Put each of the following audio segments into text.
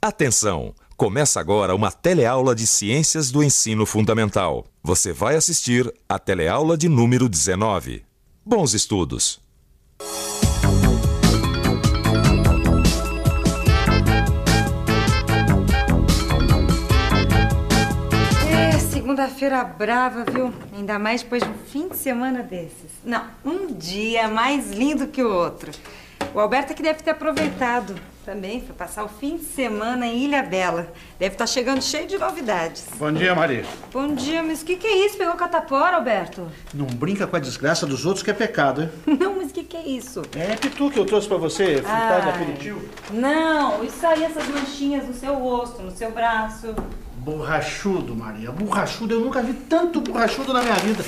Atenção! Começa agora uma teleaula de Ciências do Ensino Fundamental. Você vai assistir a teleaula de número 19. Bons estudos! Segunda-feira brava, viu? Ainda mais depois de um fim de semana desses. Não, um dia mais lindo que o outro. O Alberto é que deve ter aproveitado também, foi passar o fim de semana em Ilhabela. Deve estar chegando cheio de novidades. Bom dia, Maria. Bom dia, mas o que é isso? Pegou catapora, Alberto? Não brinca com a desgraça dos outros que é pecado, hein? Não, mas o que é isso? É pitu que eu trouxe pra você, frutado de aperitivo. Não, isso aí, essas manchinhas no seu rosto, no seu braço. Borrachudo, Maria. Borrachudo, eu nunca vi tanto borrachudo na minha vida.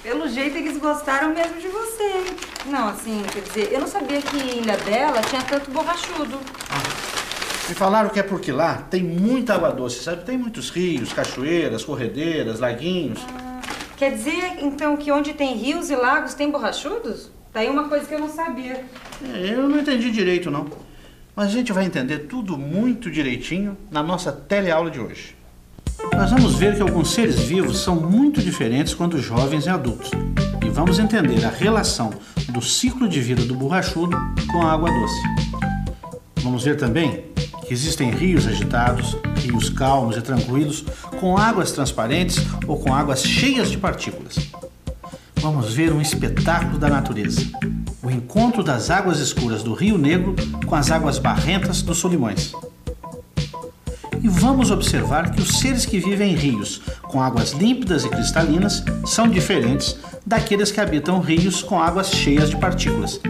Pelo jeito, eles gostaram mesmo de você, hein? Não, assim, quer dizer, eu não sabia que em Ilhabela tinha tanto borrachudo. Me falaram que é porque lá tem muita água doce, sabe? Tem muitos rios, cachoeiras, corredeiras, laguinhos. Quer dizer, então, que onde tem rios e lagos tem borrachudos? Tá aí uma coisa que eu não sabia. Eu não entendi direito, não. Mas a gente vai entender tudo muito direitinho na nossa teleaula de hoje. Nós vamos ver que alguns seres vivos são muito diferentes quando jovens e adultos. E vamos entender a relação do ciclo de vida do borrachudo com a água doce. Vamos ver também que existem rios agitados, rios calmos e tranquilos, com águas transparentes ou com águas cheias de partículas. Vamos ver um espetáculo da natureza. O encontro das águas escuras do Rio Negro com as águas barrentas dos Solimões. E vamos observar que os seres que vivem em rios com águas límpidas e cristalinas são diferentes daqueles que habitam rios com águas cheias de partículas.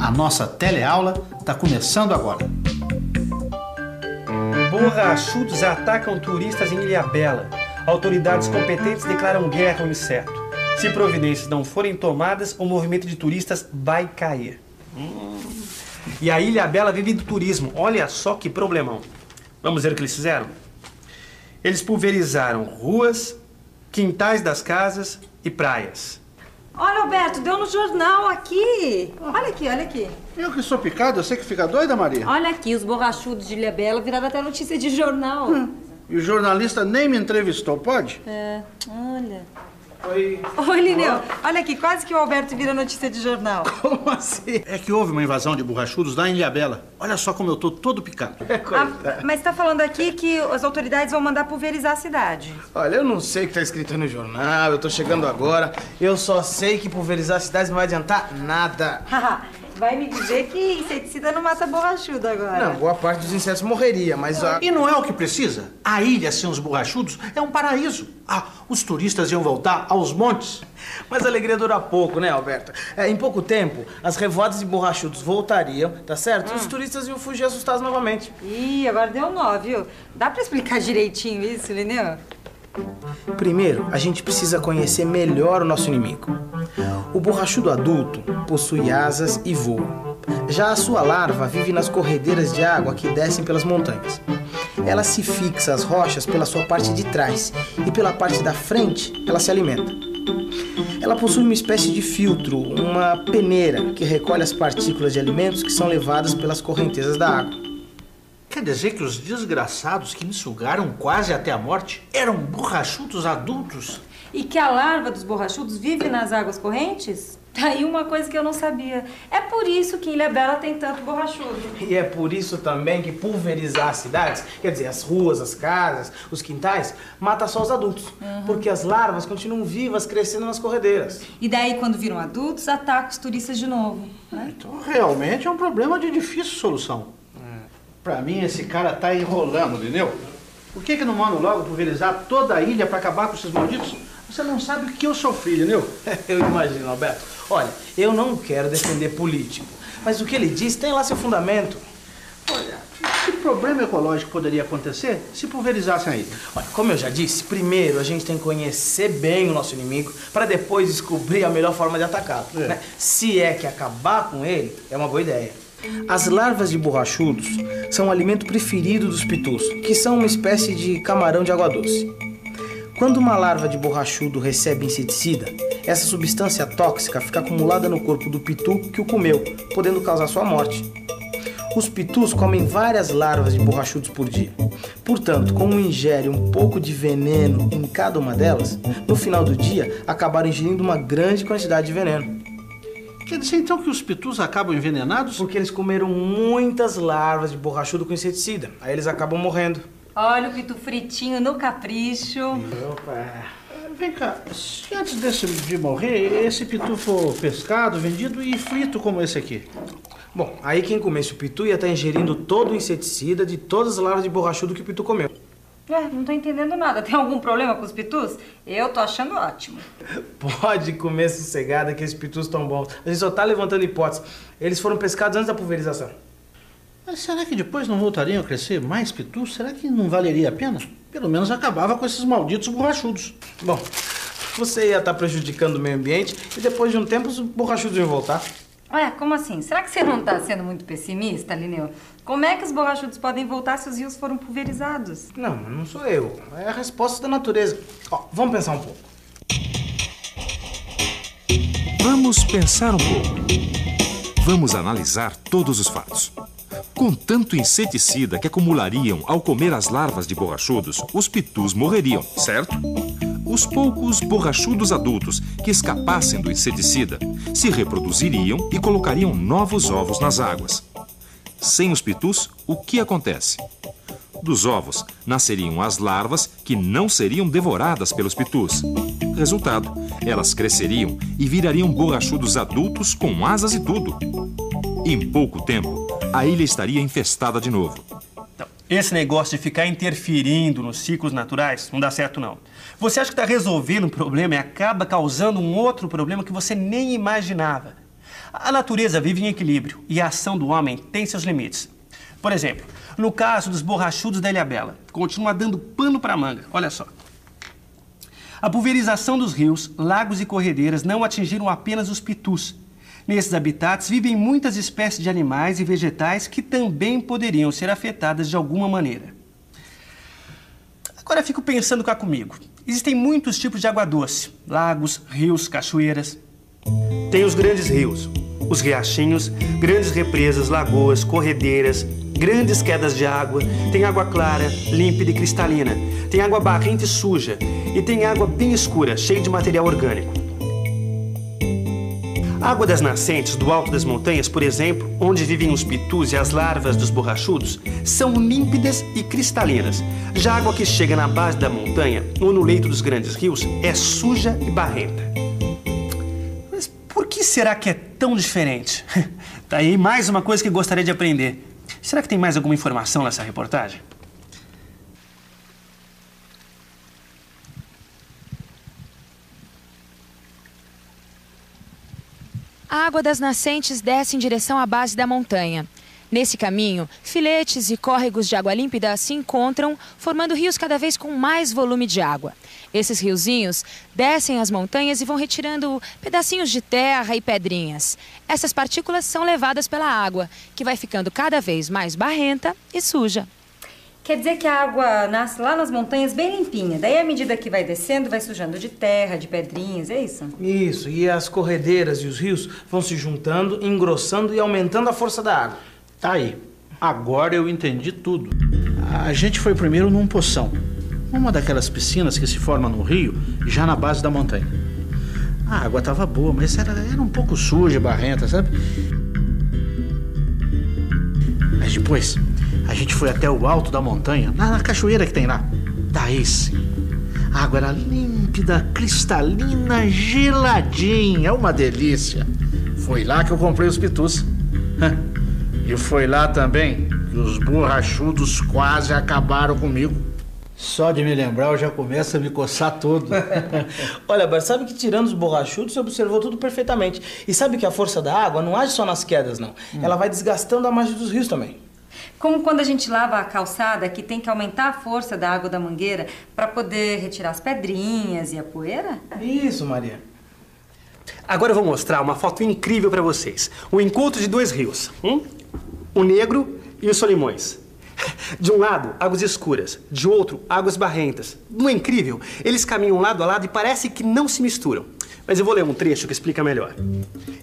A nossa teleaula está começando agora. Borrachudos atacam turistas em Ilhabela. Autoridades competentes declaram guerra ao inseto. Se providências não forem tomadas, o movimento de turistas vai cair. E a Ilhabela vive do turismo. Olha só que problemão. Vamos ver o que eles fizeram? Eles pulverizaram ruas, quintais das casas e praias. Olha, Alberto, deu no jornal aqui. Olha aqui, olha aqui. Eu que sou picado, eu sei que fica doida, Maria. Olha aqui, os borrachudos de Ilhabela viraram até notícia de jornal. E o jornalista nem me entrevistou, pode? Olha. Oi. Oi, Lineu. Olha aqui, quase que o Alberto vira notícia de jornal. Como assim? É que houve uma invasão de borrachudos lá em Ilhabela. Olha só como eu tô todo picado. Mas tá falando aqui que as autoridades vão mandar pulverizar a cidade. Olha, eu não sei o que tá escrito no jornal, eu tô chegando agora. Eu só sei que pulverizar a cidade não vai adiantar nada. Vai me dizer que inseticida não mata borrachudo agora. Não, boa parte dos insetos morreria, mas... E não é o que precisa? A ilha sem os borrachudos é um paraíso. Os turistas iam voltar aos montes. Mas a alegria dura pouco, né, Alberto? Em pouco tempo, as revoadas de borrachudos voltariam, tá certo? E os turistas iam fugir assustados novamente. Ih, agora deu nó, viu? Dá pra explicar direitinho isso, Lineu? Primeiro, a gente precisa conhecer melhor o nosso inimigo. O borrachudo adulto possui asas e voa. Já a sua larva vive nas corredeiras de água que descem pelas montanhas. Ela se fixa às rochas pela sua parte de trás e pela parte da frente ela se alimenta. Ela possui uma espécie de filtro, uma peneira, que recolhe as partículas de alimentos que são levadas pelas correntezas da água. Quer dizer que os desgraçados que me sugaram quase até a morte eram borrachudos adultos? E que a larva dos borrachudos vive nas águas correntes? Tá aí uma coisa que eu não sabia. É por isso que em Ilhabela tem tanto borrachudo. E é por isso também que pulverizar as cidades, quer dizer, as ruas, as casas, os quintais, mata só os adultos. Porque as larvas continuam vivas, crescendo nas corredeiras. E daí, quando viram adultos, atacam os turistas de novo, né? Então, realmente é um problema de difícil solução. Pra mim, esse cara tá enrolando, entendeu? Por que não mandam logo pulverizar toda a ilha pra acabar com esses malditos? Você não sabe o que eu sofri, entendeu? Eu imagino, Alberto. Olha, eu não quero defender político, mas o que ele diz tem lá seu fundamento. Olha, que problema ecológico poderia acontecer se pulverizassem a ilha? Olha, como eu já disse, primeiro a gente tem que conhecer bem o nosso inimigo para depois descobrir a melhor forma de atacá-lo. Né? Se é que acabar com ele, é uma boa ideia. As larvas de borrachudos são o alimento preferido dos pitus, que são uma espécie de camarão de água doce. Quando uma larva de borrachudo recebe inseticida, essa substância tóxica fica acumulada no corpo do pitu que o comeu, podendo causar sua morte. Os pitus comem várias larvas de borrachudos por dia. Portanto, como ingere um pouco de veneno em cada uma delas, no final do dia acabaram ingerindo uma grande quantidade de veneno. Quer dizer então que os pitus acabam envenenados? Porque eles comeram muitas larvas de borrachudo com inseticida. Aí eles acabam morrendo. Olha o pitu fritinho no capricho. Opa! Vem cá, se antes de morrer, esse pitu for pescado, vendido e frito como esse aqui? Bom, aí quem comesse o pitu ia estar ingerindo todo o inseticida de todas as larvas de borrachudo que o pitu comeu. Não tô entendendo nada. Tem algum problema com os pitus? Eu tô achando ótimo. Pode comer sossegada que esses pitus estão bons. A gente só tá levantando hipóteses. Eles foram pescados antes da pulverização. Mas será que depois não voltariam a crescer mais pitus? Será que não valeria a pena? Pelo menos acabava com esses malditos borrachudos. Bom, você ia estar prejudicando o meio ambiente e depois de um tempo os borrachudos iam voltar. Ué, como assim? Será que você não tá sendo muito pessimista, Lineu? Como é que os borrachudos podem voltar se os rios foram pulverizados? Não sou eu. É a resposta da natureza. Ó, vamos pensar um pouco. Vamos pensar um pouco. Vamos analisar todos os fatos. Com tanto inseticida que acumulariam ao comer as larvas de borrachudos, os pitus morreriam, certo? Os poucos borrachudos adultos que escapassem do inseticida se reproduziriam e colocariam novos ovos nas águas. Sem os pitus, o que acontece? Dos ovos nasceriam as larvas que não seriam devoradas pelos pitus. Resultado, elas cresceriam e virariam borrachudos adultos com asas e tudo. Em pouco tempo, a ilha estaria infestada de novo. Então, esse negócio de ficar interferindo nos ciclos naturais não dá certo, não. Você acha que está resolvendo um problema e acaba causando um outro problema que você nem imaginava. A natureza vive em equilíbrio e a ação do homem tem seus limites. Por exemplo, no caso dos borrachudos da Ilhabela, continua dando pano para manga. Olha só. A pulverização dos rios, lagos e corredeiras não atingiram apenas os pitus. Nesses habitats vivem muitas espécies de animais e vegetais que também poderiam ser afetadas de alguma maneira. Agora fico pensando cá comigo. Existem muitos tipos de água doce, lagos, rios, cachoeiras. Tem os grandes rios, os riachinhos, grandes represas, lagoas, corredeiras, grandes quedas de água. Tem água clara, límpida e cristalina. Tem água barrenta e suja. E tem água bem escura, cheia de material orgânico. A água das nascentes do alto das montanhas, por exemplo, onde vivem os pitus e as larvas dos borrachudos, são límpidas e cristalinas. Já a água que chega na base da montanha ou no leito dos grandes rios é suja e barrenta. Mas por que será que é tão diferente? Tá aí mais uma coisa que gostaria de aprender. Será que tem mais alguma informação nessa reportagem? A água das nascentes desce em direção à base da montanha. Nesse caminho, filetes e córregos de água límpida se encontram, formando rios cada vez com mais volume de água. Esses riozinhos descem as montanhas e vão retirando pedacinhos de terra e pedrinhas. Essas partículas são levadas pela água, que vai ficando cada vez mais barrenta e suja. Quer dizer que a água nasce lá nas montanhas bem limpinha. Daí, à medida que vai descendo, vai sujando de terra, de pedrinhas, é isso? Isso, e as corredeiras e os rios vão se juntando, engrossando e aumentando a força da água. Tá aí. Agora eu entendi tudo. A gente foi primeiro num poção. Uma daquelas piscinas que se forma no rio, já na base da montanha. A água estava boa, mas era um pouco suja, barrenta, sabe? Mas depois, a gente foi até o alto da montanha, na cachoeira que tem lá. Daí sim, a água era límpida, cristalina, geladinha, uma delícia. Foi lá que eu comprei os pitus. E foi lá também que os borrachudos quase acabaram comigo. Só de me lembrar eu já começo a me coçar todo. Olha, Bart, sabe que tirando os borrachudos você observou tudo perfeitamente. E sabe que a força da água não age só nas quedas, não. Ela vai desgastando a margem dos rios também. Como quando a gente lava a calçada, que tem que aumentar a força da água da mangueira para poder retirar as pedrinhas e a poeira? Isso, Maria. Agora eu vou mostrar uma foto incrível para vocês. O encontro de dois rios. O Negro e o Solimões. De um lado, águas escuras, de outro, águas barrentas. Não é incrível? Eles caminham lado a lado e parece que não se misturam. Mas eu vou ler um trecho que explica melhor.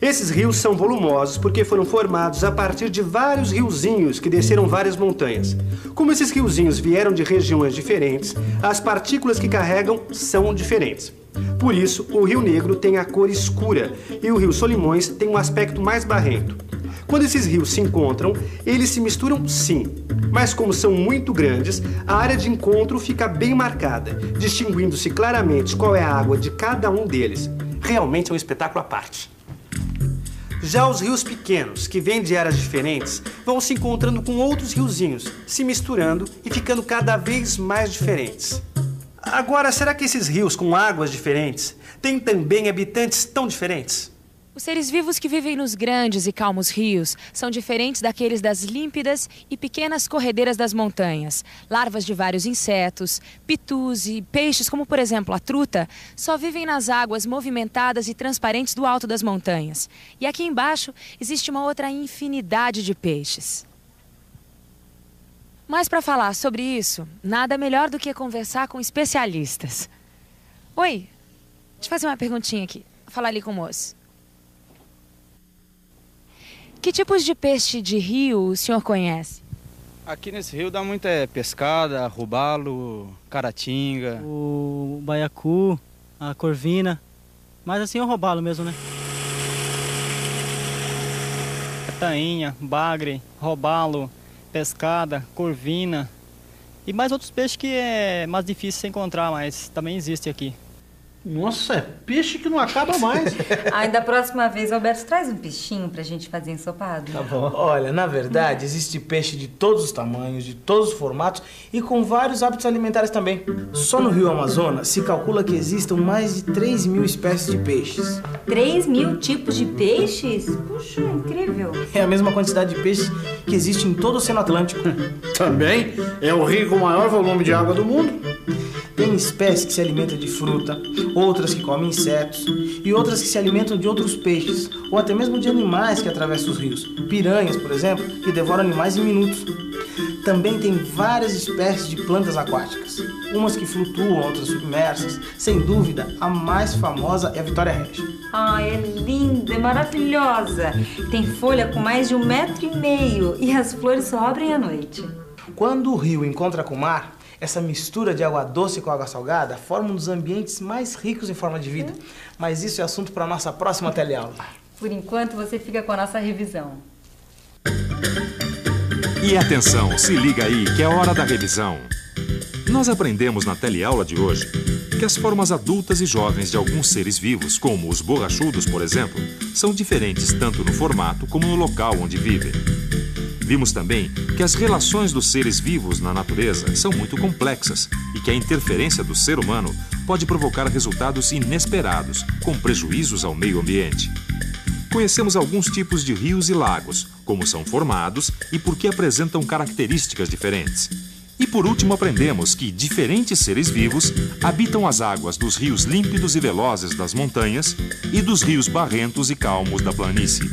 Esses rios são volumosos porque foram formados a partir de vários riozinhos que desceram várias montanhas. Como esses riozinhos vieram de regiões diferentes, as partículas que carregam são diferentes. Por isso, o Rio Negro tem a cor escura e o Rio Solimões tem um aspecto mais barrento. Quando esses rios se encontram, eles se misturam sim, mas como são muito grandes, a área de encontro fica bem marcada, distinguindo-se claramente qual é a água de cada um deles. Realmente é um espetáculo à parte. Já os rios pequenos, que vêm de áreas diferentes, vão se encontrando com outros riozinhos, se misturando e ficando cada vez mais diferentes. Agora, será que esses rios com águas diferentes têm também habitantes tão diferentes? Os seres vivos que vivem nos grandes e calmos rios são diferentes daqueles das límpidas e pequenas corredeiras das montanhas. Larvas de vários insetos, pitus e peixes, como por exemplo a truta, só vivem nas águas movimentadas e transparentes do alto das montanhas. E aqui embaixo existe uma outra infinidade de peixes. Mas para falar sobre isso, nada melhor do que conversar com especialistas. Oi, deixa eu fazer uma perguntinha aqui. Vou falar ali com o moço. Que tipos de peixe de rio o senhor conhece? Aqui nesse rio dá muita pescada, robalo, caratinga. O baiacu, a corvina, mas assim é o robalo mesmo, né? Tainha, bagre, robalo, pescada, corvina e mais outros peixes que é mais difícil de encontrar, mas também existe aqui. Nossa, é peixe que não acaba mais. Ai, da próxima vez, Alberto, traz um peixinho pra gente fazer ensopado. Tá bom. Olha, na verdade, existe peixe de todos os tamanhos, de todos os formatos e com vários hábitos alimentares também. Só no Rio Amazonas se calcula que existam mais de 3.000 espécies de peixes. 3.000 tipos de peixes? Puxa, incrível. É a mesma quantidade de peixes que existe em todo o Oceano Atlântico. Também é o rio com o maior volume de água do mundo. Tem espécies que se alimentam de fruta, outras que comem insetos e outras que se alimentam de outros peixes ou até mesmo de animais que atravessam os rios. Piranhas, por exemplo, que devoram animais em minutos. Também tem várias espécies de plantas aquáticas, umas que flutuam, outras submersas. Sem dúvida, a mais famosa é a Vitória Regia. Ai, é linda, é maravilhosa. Tem folha com mais de 1,5 metro e as flores só abrem à noite. Quando o rio encontra com o mar, essa mistura de água doce com água salgada forma um dos ambientes mais ricos em forma de vida. Mas isso é assunto para a nossa próxima teleaula. Por enquanto, você fica com a nossa revisão. E atenção, se liga aí que é hora da revisão. Nós aprendemos na teleaula de hoje que as formas adultas e jovens de alguns seres vivos, como os borrachudos, por exemplo, são diferentes tanto no formato como no local onde vivem. Vimos também que as relações dos seres vivos na natureza são muito complexas e que a interferência do ser humano pode provocar resultados inesperados, com prejuízos ao meio ambiente. Conhecemos alguns tipos de rios e lagos, como são formados e por que apresentam características diferentes. E por último aprendemos que diferentes seres vivos habitam as águas dos rios límpidos e velozes das montanhas e dos rios barrentos e calmos da planície.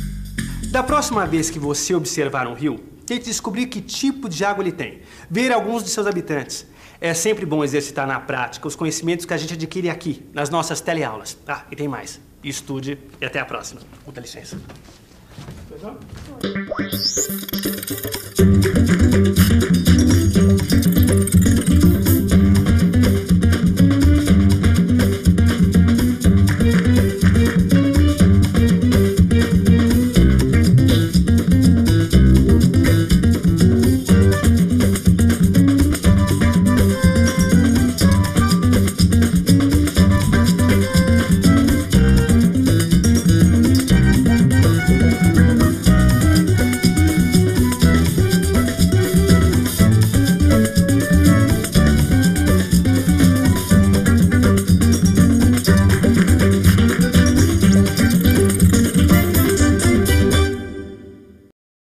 Da próxima vez que você observar um rio, tente descobrir que tipo de água ele tem, ver alguns de seus habitantes. É sempre bom exercitar na prática os conhecimentos que a gente adquire aqui, nas nossas teleaulas. Ah, e tem mais. Estude e até a próxima. Com licença.